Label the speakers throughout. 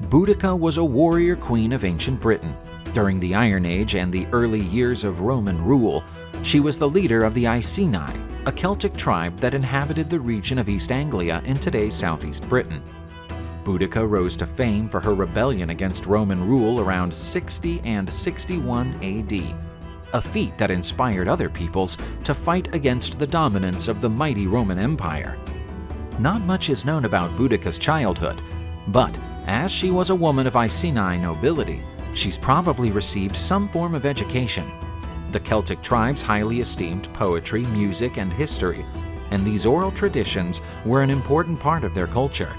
Speaker 1: Boudica was a warrior queen of ancient Britain. During the Iron Age and the early years of Roman rule, she was the leader of the Iceni, a Celtic tribe that inhabited the region of East Anglia in today's southeast Britain. Boudica rose to fame for her rebellion against Roman rule around 60 and 61 AD, a feat that inspired other peoples to fight against the dominance of the mighty Roman Empire. Not much is known about Boudica's childhood, but as she was a woman of Iceni nobility, she's probably received some form of education. The Celtic tribes highly esteemed poetry, music, and history, and these oral traditions were an important part of their culture.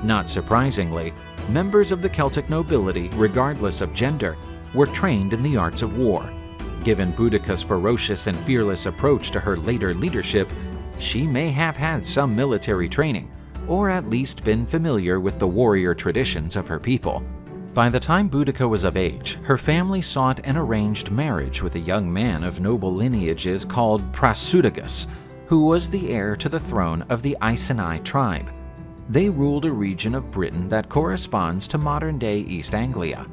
Speaker 1: Not surprisingly, members of the Celtic nobility, regardless of gender, were trained in the arts of war. Given Boudica's ferocious and fearless approach to her later leadership, she may have had some military training, or at least been familiar with the warrior traditions of her people. By the time Boudica was of age, her family sought an arranged marriage with a young man of noble lineages called Prasutagus, who was the heir to the throne of the Iceni tribe. They ruled a region of Britain that corresponds to modern-day East Anglia.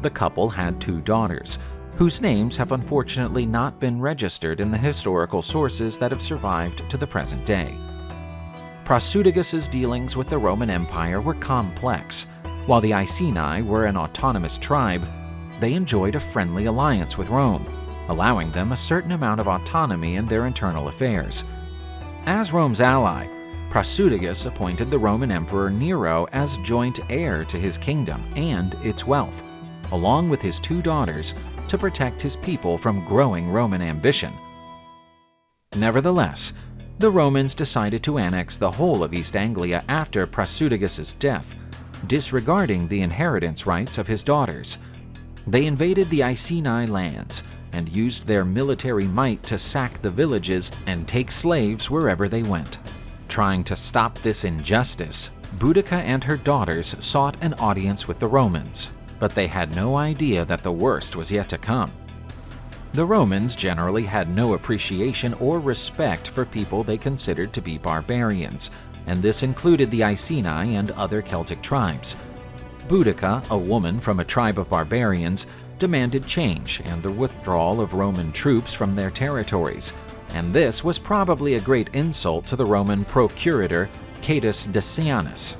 Speaker 1: The couple had 2 daughters, whose names have unfortunately not been registered in the historical sources that have survived to the present day. Prasutagus's dealings with the Roman Empire were complex. While the Iceni were an autonomous tribe, they enjoyed a friendly alliance with Rome, allowing them a certain amount of autonomy in their internal affairs. As Rome's ally, Prasutagus appointed the Roman Emperor Nero as joint heir to his kingdom and its wealth, along with his 2 daughters, to protect his people from growing Roman ambition. Nevertheless, the Romans decided to annex the whole of East Anglia after Prasutagus's death, disregarding the inheritance rights of his daughters. They invaded the Iceni lands and used their military might to sack the villages and take slaves wherever they went. Trying to stop this injustice, Boudica and her daughters sought an audience with the Romans, but they had no idea that the worst was yet to come. The Romans generally had no appreciation or respect for people they considered to be barbarians, and this included the Iceni and other Celtic tribes. Boudica, a woman from a tribe of barbarians, demanded change and the withdrawal of Roman troops from their territories, and this was probably a great insult to the Roman procurator Caius Decianus.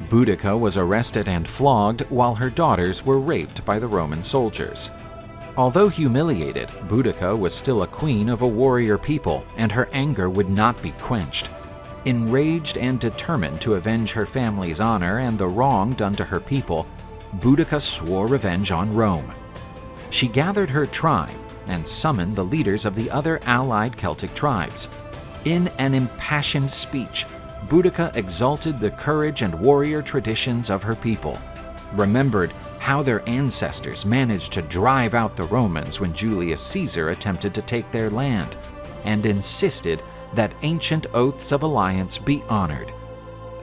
Speaker 1: Boudica was arrested and flogged while her daughters were raped by the Roman soldiers. Although humiliated, Boudica was still a queen of a warrior people, and her anger would not be quenched. Enraged and determined to avenge her family's honor and the wrong done to her people, Boudica swore revenge on Rome. She gathered her tribe and summoned the leaders of the other allied Celtic tribes. In an impassioned speech, Boudica exalted the courage and warrior traditions of her people, remembered how their ancestors managed to drive out the Romans when Julius Caesar attempted to take their land, and insisted that ancient oaths of alliance be honored.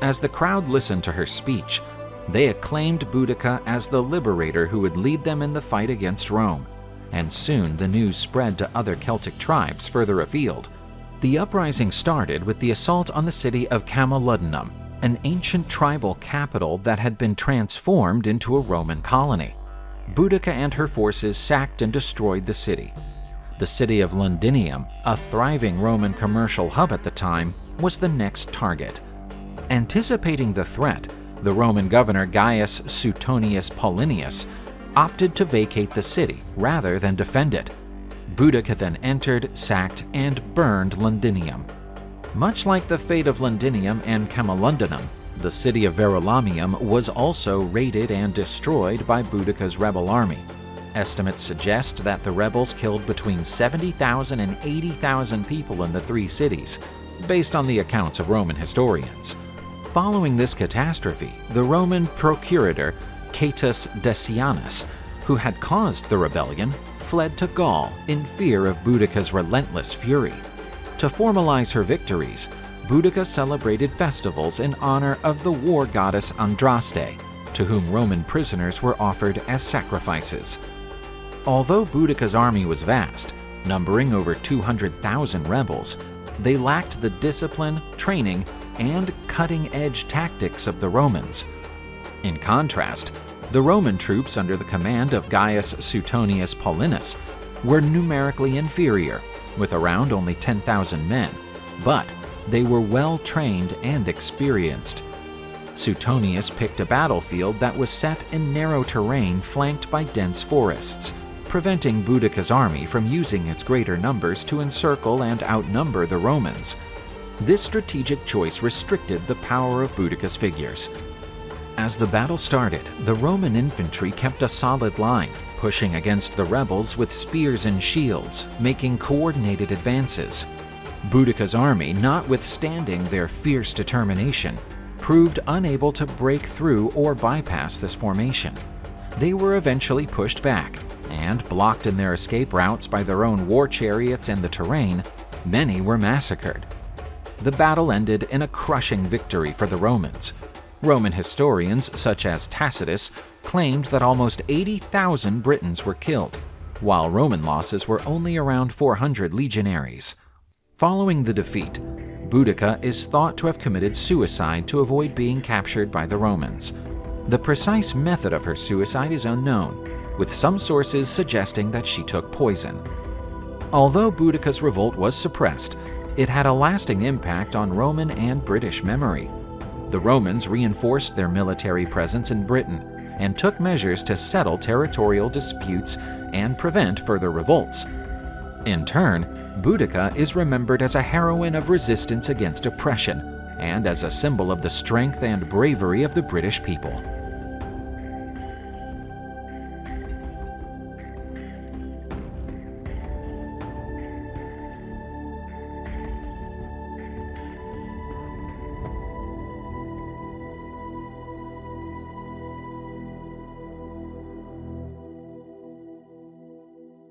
Speaker 1: As the crowd listened to her speech, they acclaimed Boudica as the liberator who would lead them in the fight against Rome, and soon the news spread to other Celtic tribes further afield. The uprising started with the assault on the city of Camulodunum, an ancient tribal capital that had been transformed into a Roman colony. Boudica and her forces sacked and destroyed the city. The city of Londinium, a thriving Roman commercial hub at the time, was the next target. Anticipating the threat, the Roman governor Gaius Suetonius Paulinius opted to vacate the city rather than defend it. Boudica then entered, sacked, and burned Londinium. Much like the fate of Londinium and Camulodunum, the city of Verulamium was also raided and destroyed by Boudica's rebel army. Estimates suggest that the rebels killed between 70,000 and 80,000 people in the 3 cities, based on the accounts of Roman historians. Following this catastrophe, the Roman procurator Caius Decianus, who had caused the rebellion, fled to Gaul in fear of Boudica's relentless fury. To formalize her victories, Boudica celebrated festivals in honor of the war goddess Andraste, to whom Roman prisoners were offered as sacrifices. Although Boudica's army was vast, numbering over 200,000 rebels, they lacked the discipline, training, and cutting-edge tactics of the Romans. In contrast, the Roman troops under the command of Gaius Suetonius Paulinus were numerically inferior, with around only 10,000 men, but they were well trained and experienced. Suetonius picked a battlefield that was set in narrow terrain flanked by dense forests, preventing Boudica's army from using its greater numbers to encircle and outnumber the Romans. This strategic choice restricted the power of Boudica's figures. As the battle started, the Roman infantry kept a solid line, pushing against the rebels with spears and shields, making coordinated advances. Boudica's army, notwithstanding their fierce determination, proved unable to break through or bypass this formation. They were eventually pushed back, and blocked in their escape routes by their own war chariots and the terrain, many were massacred. The battle ended in a crushing victory for the Romans. Roman historians such as Tacitus claimed that almost 80,000 Britons were killed, while Roman losses were only around 400 legionaries. Following the defeat, Boudica is thought to have committed suicide to avoid being captured by the Romans. The precise method of her suicide is unknown, with some sources suggesting that she took poison. Although Boudica's revolt was suppressed, it had a lasting impact on Roman and British memory. The Romans reinforced their military presence in Britain and took measures to settle territorial disputes and prevent further revolts. In turn, Boudica is remembered as a heroine of resistance against oppression and as a symbol of the strength and bravery of the British people.